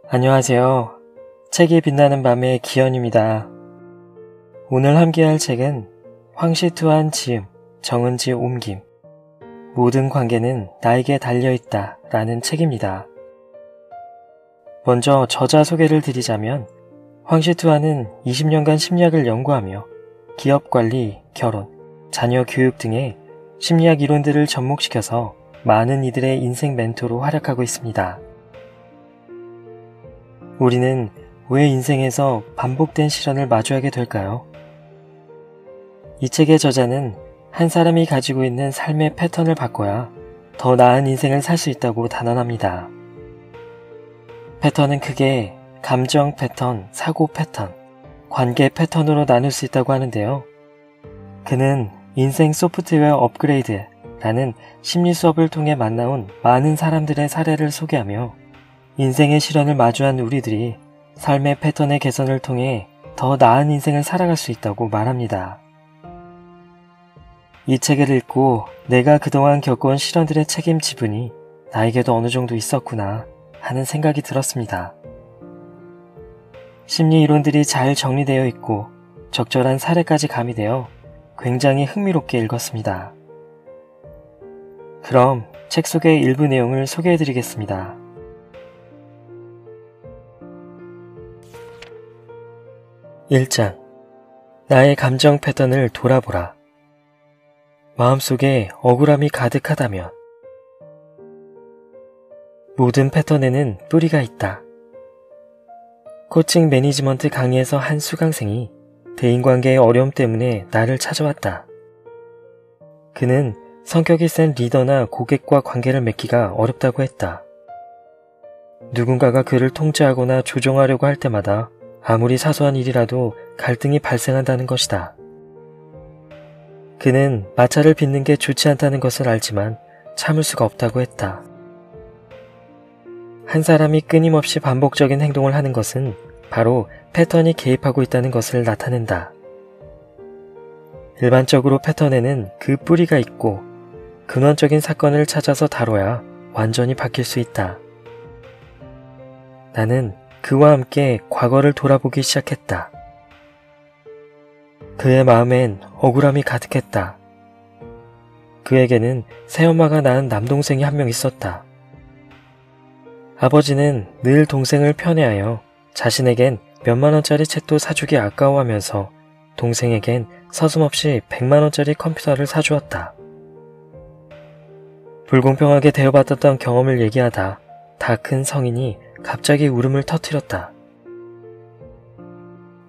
안녕하세요. 책이 빛나는 밤의 기현입니다. 오늘 함께할 책은 황시투한 지음, 정은지 옮김, 모든 관계는 나에게 달려있다 라는 책입니다. 먼저 저자 소개를 드리자면 황시투한은 20년간 심리학을 연구하며 기업관리, 결혼, 자녀 교육 등의 심리학 이론들을 접목시켜서 많은 이들의 인생 멘토로 활약하고 있습니다. 우리는 왜 인생에서 반복된 시련을 마주하게 될까요? 이 책의 저자는 한 사람이 가지고 있는 삶의 패턴을 바꿔야 더 나은 인생을 살 수 있다고 단언합니다. 패턴은 크게 감정 패턴, 사고 패턴, 관계 패턴으로 나눌 수 있다고 하는데요. 그는 인생 소프트웨어 업그레이드라는 심리 수업을 통해 만나온 많은 사람들의 사례를 소개하며 인생의 시련을 마주한 우리들이 삶의 패턴의 개선을 통해 더 나은 인생을 살아갈 수 있다고 말합니다. 이 책을 읽고 내가 그동안 겪어온 시련들의 책임 지분이 나에게도 어느 정도 있었구나 하는 생각이 들었습니다. 심리 이론들이 잘 정리되어 있고 적절한 사례까지 가미되어 굉장히 흥미롭게 읽었습니다. 그럼 책 속의 일부 내용을 소개해드리겠습니다. 1장. 나의 감정 패턴을 돌아보라. 마음속에 억울함이 가득하다면 모든 패턴에는 뿌리가 있다. 코칭 매니지먼트 강의에서 한 수강생이 대인관계의 어려움 때문에 나를 찾아왔다. 그는 성격이 센 리더나 고객과 관계를 맺기가 어렵다고 했다. 누군가가 그를 통제하거나 조종하려고 할 때마다 아무리 사소한 일이라도 갈등이 발생한다는 것이다. 그는 마찰을 빚는 게 좋지 않다는 것을 알지만 참을 수가 없다고 했다. 한 사람이 끊임없이 반복적인 행동을 하는 것은 바로 패턴이 개입하고 있다는 것을 나타낸다. 일반적으로 패턴에는 그 뿌리가 있고 근원적인 사건을 찾아서 다뤄야 완전히 바뀔 수 있다. 나는 그와 함께 과거를 돌아보기 시작했다. 그의 마음엔 억울함이 가득했다. 그에게는 새엄마가 낳은 남동생이 한 명 있었다. 아버지는 늘 동생을 편애하여 자신에겐 몇만원짜리 책도 사주기 아까워하면서 동생에겐 서슴없이 100만원짜리 컴퓨터를 사주었다. 불공평하게 대우받았던 경험을 얘기하다 다 큰 성인이 갑자기 울음을 터뜨렸다.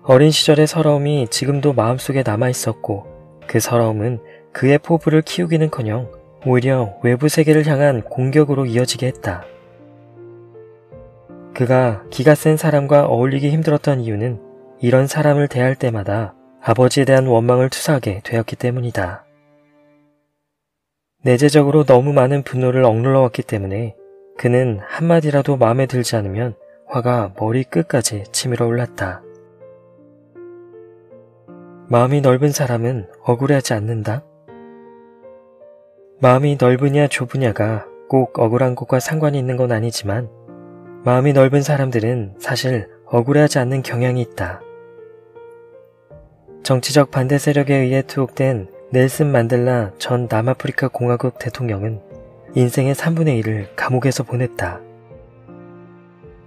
어린 시절의 서러움이 지금도 마음속에 남아있었고 그 서러움은 그의 포부를 키우기는커녕 오히려 외부 세계를 향한 공격으로 이어지게 했다. 그가 기가 센 사람과 어울리기 힘들었던 이유는 이런 사람을 대할 때마다 아버지에 대한 원망을 투사하게 되었기 때문이다. 내재적으로 너무 많은 분노를 억눌러왔기 때문에 그는 한마디라도 마음에 들지 않으면 화가 머리 끝까지 치밀어 올랐다. 마음이 넓은 사람은 억울해하지 않는다. 마음이 넓으냐 좁으냐가 꼭 억울한 것과 상관이 있는 건 아니지만 마음이 넓은 사람들은 사실 억울해하지 않는 경향이 있다. 정치적 반대 세력에 의해 투옥된 넬슨 만델라 전 남아프리카 공화국 대통령은 인생의 3분의 1을 감옥에서 보냈다.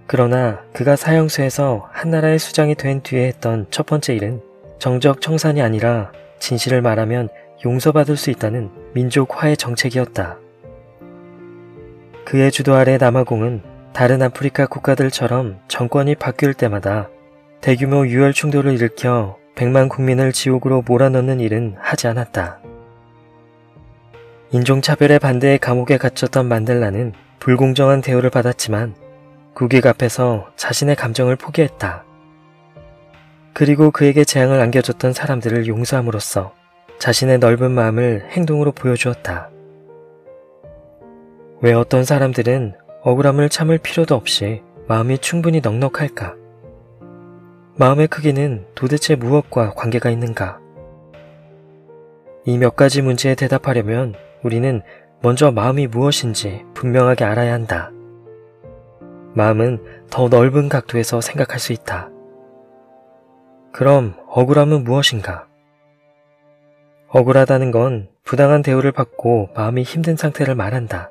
그러나 그가 사형수에서 한 나라의 수장이 된 뒤에 했던 첫 번째 일은 정적 청산이 아니라 진실을 말하면 용서받을 수 있다는 민족 화해 정책이었다. 그의 주도 아래 남아공은 다른 아프리카 국가들처럼 정권이 바뀔 때마다 대규모 유혈 충돌을 일으켜 100만 국민을 지옥으로 몰아넣는 일은 하지 않았다. 인종차별에 반대해 감옥에 갇혔던 만델라는 불공정한 대우를 받았지만 국익 앞에서 자신의 감정을 포기했다. 그리고 그에게 재앙을 안겨줬던 사람들을 용서함으로써 자신의 넓은 마음을 행동으로 보여주었다. 왜 어떤 사람들은 억울함을 참을 필요도 없이 마음이 충분히 넉넉할까? 마음의 크기는 도대체 무엇과 관계가 있는가? 이 몇 가지 문제에 대답하려면 우리는 먼저 마음이 무엇인지 분명하게 알아야 한다. 마음은 더 넓은 각도에서 생각할 수 있다. 그럼 억울함은 무엇인가? 억울하다는 건 부당한 대우를 받고 마음이 힘든 상태를 말한다.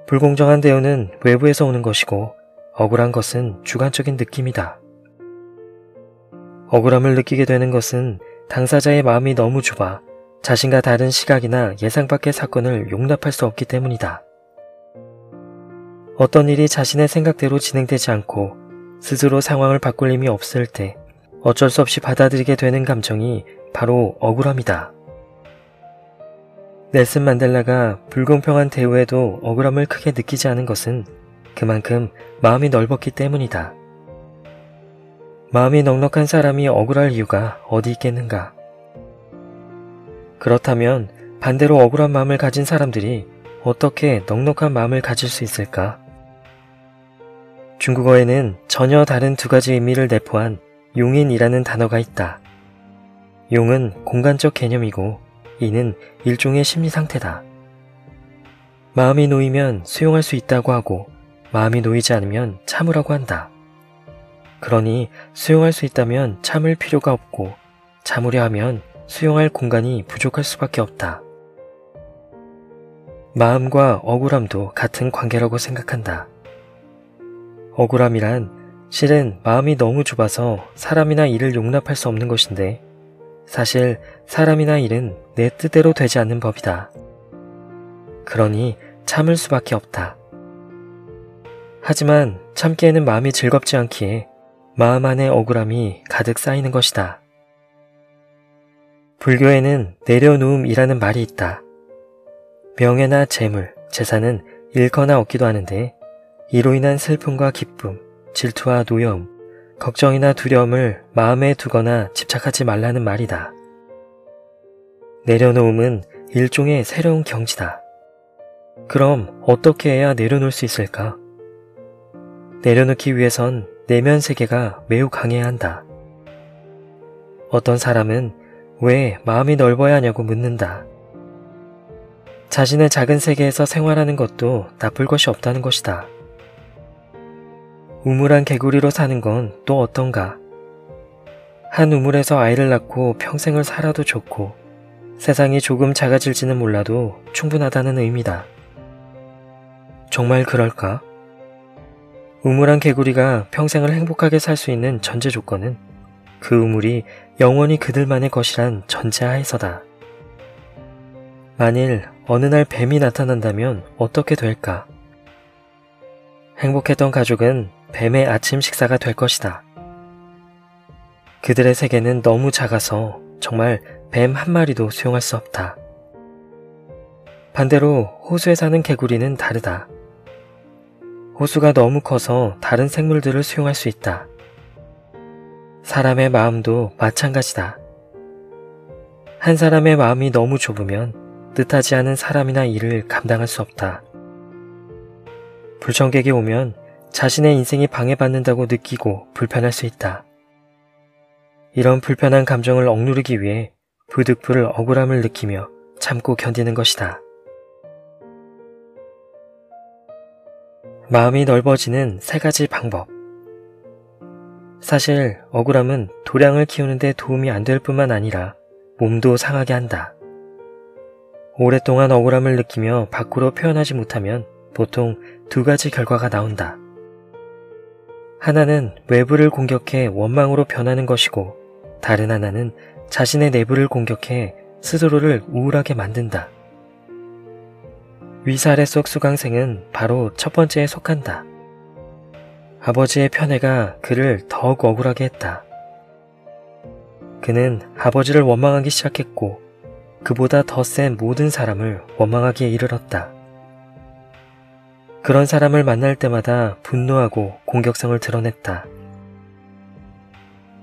불공정한 대우는 외부에서 오는 것이고 억울한 것은 주관적인 느낌이다. 억울함을 느끼게 되는 것은 당사자의 마음이 너무 좁아 자신과 다른 시각이나 예상 밖의 사건을 용납할 수 없기 때문이다. 어떤 일이 자신의 생각대로 진행되지 않고 스스로 상황을 바꿀 힘이 없을 때 어쩔 수 없이 받아들이게 되는 감정이 바로 억울함이다. 넬슨 만델라가 불공평한 대우에도 억울함을 크게 느끼지 않은 것은 그만큼 마음이 넓었기 때문이다. 마음이 넉넉한 사람이 억울할 이유가 어디 있겠는가? 그렇다면 반대로 억울한 마음을 가진 사람들이 어떻게 넉넉한 마음을 가질 수 있을까? 중국어에는 전혀 다른 두 가지 의미를 내포한 용인이라는 단어가 있다. 용은 공간적 개념이고 이는 일종의 심리 상태다. 마음이 놓이면 수용할 수 있다고 하고 마음이 놓이지 않으면 참으라고 한다. 그러니 수용할 수 있다면 참을 필요가 없고 참으려 하면 수용할 공간이 부족할 수밖에 없다. 마음과 억울함도 같은 관계라고 생각한다. 억울함이란 실은 마음이 너무 좁아서 사람이나 일을 용납할 수 없는 것인데 사실 사람이나 일은 내 뜻대로 되지 않는 법이다. 그러니 참을 수밖에 없다. 하지만 참기에는 마음이 즐겁지 않기에 마음 안에 억울함이 가득 쌓이는 것이다. 불교에는 내려놓음이라는 말이 있다. 명예나 재물, 재산은 잃거나 얻기도 하는데 이로 인한 슬픔과 기쁨, 질투와 노여움, 걱정이나 두려움을 마음에 두거나 집착하지 말라는 말이다. 내려놓음은 일종의 새로운 경지다. 그럼 어떻게 해야 내려놓을 수 있을까? 내려놓기 위해선 내면 세계가 매우 강해야 한다. 어떤 사람은 왜 마음이 넓어야 하냐고 묻는다. 자신의 작은 세계에서 생활하는 것도 나쁠 것이 없다는 것이다. 우물한 개구리로 사는 건 또 어떤가? 한 우물에서 아이를 낳고 평생을 살아도 좋고 세상이 조금 작아질지는 몰라도 충분하다는 의미다. 정말 그럴까? 우물한 개구리가 평생을 행복하게 살 수 있는 전제 조건은 그 우물이 영원히 그들만의 것이란 전제하에서다. 만일 어느 날 뱀이 나타난다면 어떻게 될까? 행복했던 가족은 뱀의 아침 식사가 될 것이다. 그들의 세계는 너무 작아서 정말 뱀 한 마리도 수용할 수 없다. 반대로 호수에 사는 개구리는 다르다. 호수가 너무 커서 다른 생물들을 수용할 수 있다. 사람의 마음도 마찬가지다. 한 사람의 마음이 너무 좁으면 뜻하지 않은 사람이나 일을 감당할 수 없다. 불청객이 오면 자신의 인생이 방해받는다고 느끼고 불편할 수 있다. 이런 불편한 감정을 억누르기 위해 부득불 억울함을 느끼며 참고 견디는 것이다. 마음이 넓어지는 세 가지 방법. 사실 억울함은 도량을 키우는 데 도움이 안 될 뿐만 아니라 몸도 상하게 한다. 오랫동안 억울함을 느끼며 밖으로 표현하지 못하면 보통 두 가지 결과가 나온다. 하나는 외부를 공격해 원망으로 변하는 것이고 다른 하나는 자신의 내부를 공격해 스스로를 우울하게 만든다. 위사래 속 수강생은 바로 첫 번째에 속한다. 아버지의 편애가 그를 더욱 억울하게 했다. 그는 아버지를 원망하기 시작했고 그보다 더 센 모든 사람을 원망하기에 이르렀다. 그런 사람을 만날 때마다 분노하고 공격성을 드러냈다.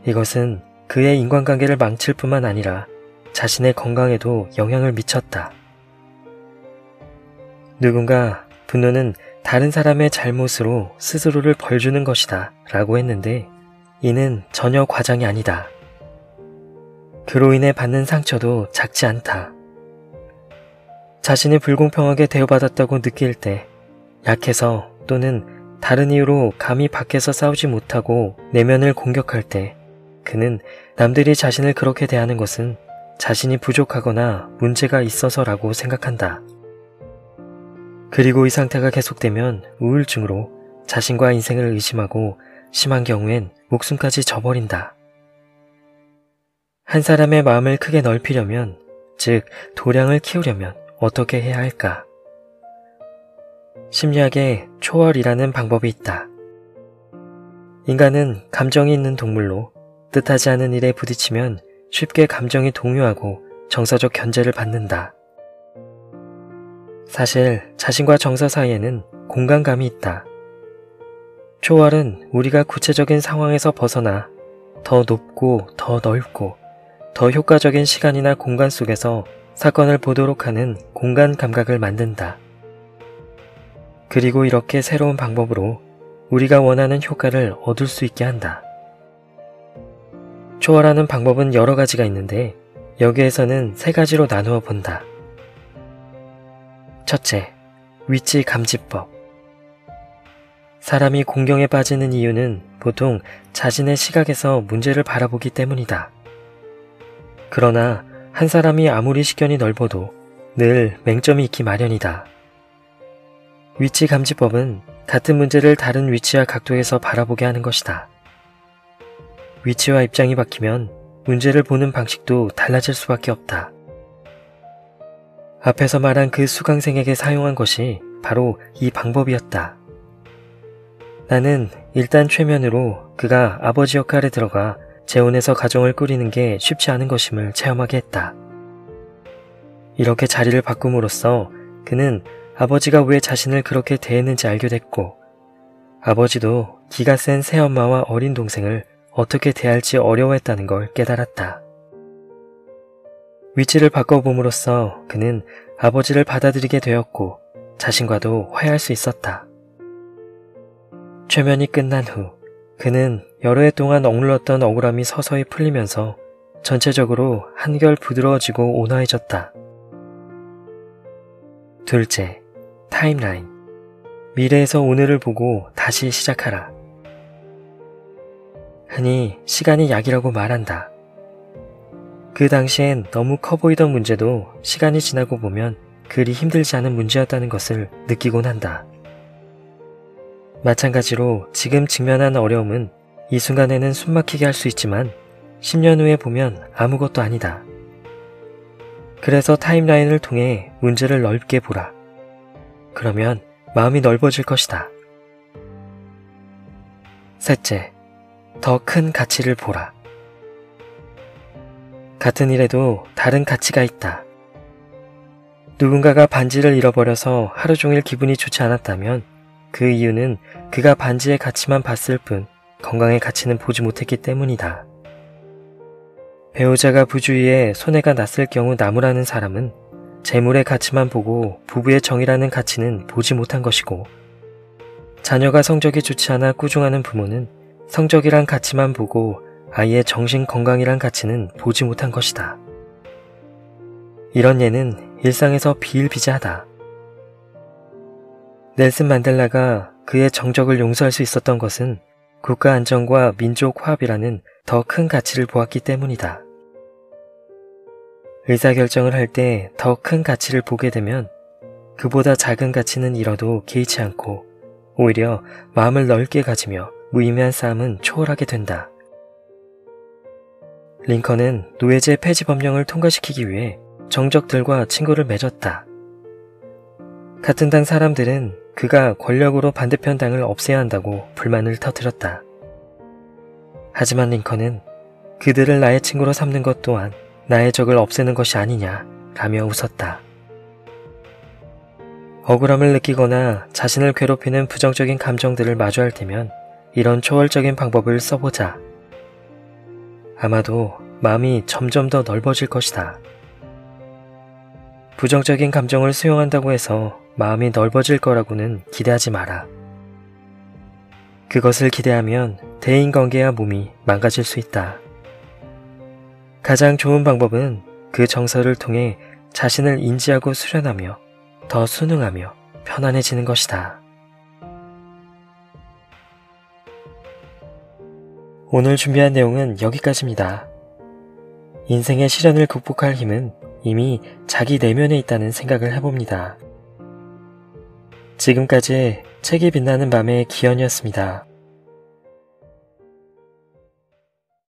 이것은 그의 인간관계를 망칠 뿐만 아니라 자신의 건강에도 영향을 미쳤다. 누군가 분노는 다른 사람의 잘못으로 스스로를 벌주는 것이다 라고 했는데 이는 전혀 과장이 아니다. 그로 인해 받는 상처도 작지 않다. 자신이 불공평하게 대우받았다고 느낄 때 약해서 또는 다른 이유로 감히 밖에서 싸우지 못하고 내면을 공격할 때 그는 남들이 자신을 그렇게 대하는 것은 자신이 부족하거나 문제가 있어서라고 생각한다. 그리고 이 상태가 계속되면 우울증으로 자신과 인생을 의심하고 심한 경우엔 목숨까지 저버린다. 한 사람의 마음을 크게 넓히려면, 즉 도량을 키우려면 어떻게 해야 할까? 심리학에 초월이라는 방법이 있다. 인간은 감정이 있는 동물로 뜻하지 않은 일에 부딪히면 쉽게 감정이 동요하고 정서적 견제를 받는다. 사실 자신과 정서 사이에는 공간감이 있다. 초월은 우리가 구체적인 상황에서 벗어나 더 높고 더 넓고 더 효과적인 시간이나 공간 속에서 사건을 보도록 하는 공간 감각을 만든다. 그리고 이렇게 새로운 방법으로 우리가 원하는 효과를 얻을 수 있게 한다. 초월하는 방법은 여러 가지가 있는데 여기에서는 세 가지로 나누어 본다. 첫째, 위치 감지법. 사람이 공경에 빠지는 이유는 보통 자신의 시각에서 문제를 바라보기 때문이다. 그러나 한 사람이 아무리 시견이 넓어도 늘 맹점이 있기 마련이다. 위치 감지법은 같은 문제를 다른 위치와 각도에서 바라보게 하는 것이다. 위치와 입장이 바뀌면 문제를 보는 방식도 달라질 수밖에 없다. 앞에서 말한 그 수강생에게 사용한 것이 바로 이 방법이었다. 나는 일단 최면으로 그가 아버지 역할에 들어가 재혼해서 가정을 꾸리는 게 쉽지 않은 것임을 체험하게 했다. 이렇게 자리를 바꿈으로써 그는 아버지가 왜 자신을 그렇게 대했는지 알게 됐고, 아버지도 기가 센 새엄마와 어린 동생을 어떻게 대할지 어려워했다는 걸 깨달았다. 위치를 바꿔봄으로써 그는 아버지를 받아들이게 되었고 자신과도 화해할 수 있었다. 최면이 끝난 후 그는 여러 해 동안 억눌렀던 억울함이 서서히 풀리면서 전체적으로 한결 부드러워지고 온화해졌다. 둘째, 타임라인. 미래에서 오늘을 보고 다시 시작하라. 흔히 시간이 약이라고 말한다. 그 당시엔 너무 커 보이던 문제도 시간이 지나고 보면 그리 힘들지 않은 문제였다는 것을 느끼곤 한다. 마찬가지로 지금 직면한 어려움은 이 순간에는 숨막히게 할 수 있지만 10년 후에 보면 아무것도 아니다. 그래서 타임라인을 통해 문제를 넓게 보라. 그러면 마음이 넓어질 것이다. 셋째, 더 큰 가치를 보라. 같은 일에도 다른 가치가 있다. 누군가가 반지를 잃어버려서 하루 종일 기분이 좋지 않았다면 그 이유는 그가 반지의 가치만 봤을 뿐 건강의 가치는 보지 못했기 때문이다. 배우자가 부주의에 손해가 났을 경우 나무라는 사람은 재물의 가치만 보고 부부의 정이라는 가치는 보지 못한 것이고, 자녀가 성적이 좋지 않아 꾸중하는 부모는 성적이란 가치만 보고 아이의 정신 건강이란 가치는 보지 못한 것이다. 이런 예는 일상에서 비일비재하다. 넬슨 만델라가 그의 정적을 용서할 수 있었던 것은 국가 안정과 민족 화합이라는 더 큰 가치를 보았기 때문이다. 의사결정을 할 때 더 큰 가치를 보게 되면 그보다 작은 가치는 잃어도 개의치 않고 오히려 마음을 넓게 가지며 무의미한 싸움은 초월하게 된다. 링컨은 노예제 폐지 법령을 통과시키기 위해 정적들과 친구를 맺었다. 같은 당 사람들은 그가 권력으로 반대편 당을 없애야 한다고 불만을 터뜨렸다. 하지만 링컨은 그들을 나의 친구로 삼는 것 또한 나의 적을 없애는 것이 아니냐 라며 웃었다. 억울함을 느끼거나 자신을 괴롭히는 부정적인 감정들을 마주할 때면 이런 초월적인 방법을 써보자. 아마도 마음이 점점 더 넓어질 것이다. 부정적인 감정을 수용한다고 해서 마음이 넓어질 거라고는 기대하지 마라. 그것을 기대하면 대인관계와 몸이 망가질 수 있다. 가장 좋은 방법은 그 정서를 통해 자신을 인지하고 수련하며 더 순응하며 편안해지는 것이다. 오늘 준비한 내용은 여기까지입니다. 인생의 시련을 극복할 힘은 이미 자기 내면에 있다는 생각을 해봅니다. 지금까지 책이 빛나는 밤의 기현이었습니다.